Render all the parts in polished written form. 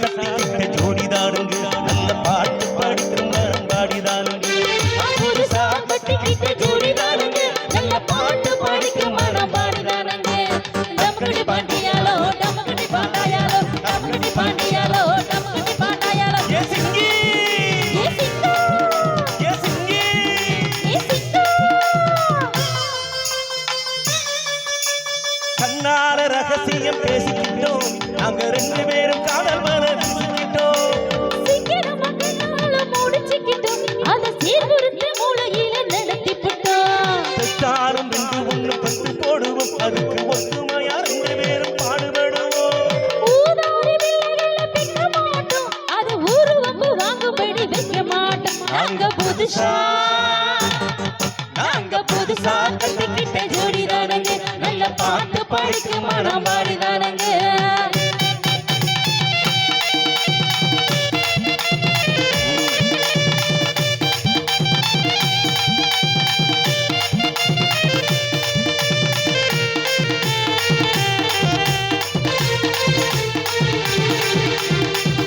கட்டிக்கிட்ட ஜோடிதானுங்க நல்ல பாட்டு படிக்கும் மரம் பாடிதானுங்க புதுசா கட்டிக்கிட்ட ஜோடிதானுங்க நல்ல பாட்டு படிக்கும் மரம் பாடிதானுங்க டமகடி பாண்டியாலோ டமகடி பாண்டாயாலோ டமகடி பாண்டியாலோ டமகடி பாண்டாயாலோ ஏ சிங்கி ஏ சிங்கா ஏ சிங்கி ஏ சிங்கா கண்ணால ரகசியம் பேசிக்கிட்டோம் நாங்க ரெண்டு பேரும் காதல் மலர் வீசிக்கிட்டோம் சீக்கிரமா கண்ணால முடிச்சுக்கிட்டோம் அத சீர்குறுத்து மூளையில நடத்திவிட்டோம் பெற்றாலும் ரெண்டு ஒண்ணு பத்து போடுவோம் அதுக்கு ஒத்துமையா ரெண்டு பேரும் பாடுபடுவோம் ஊதாரி பிள்ளைகளை பிக்க மாட்டோம் அது ஊரு வம்பு வாங்கும்படி வைக்க மாட்டோம் நாங்க புதுசா கட்டிக்கிட்ட ஜோடிதானங்க நல்ல பாட்டு படிக்கும் மனம் பாடிதானங்க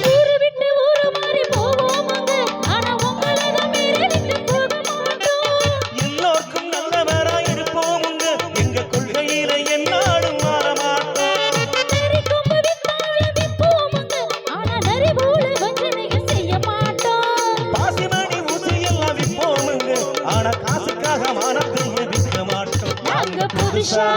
ஊரு விட்டு ஊரு மாறி போவோமாங்க ஆனா உங்களை தான் மீறி விட்டு போக மாட்டோம் எல்லோருக்கும் நல்லவரா இருப்போமுங்க எங்க கொள்கையில என்னாலும் மாற மாட்டோம் நரி கொம்பு வித்தாலும் விப்போமாங்க ஆனா நரி போல வஞ்சனையும் செய்ய மாட்டோம் பாசிமணி ஊசி எல்லாம் விற்போமுங்க ஆனா காசுக்காக மானத்தை விற்க மாட்டோம் நாங்க புதுசா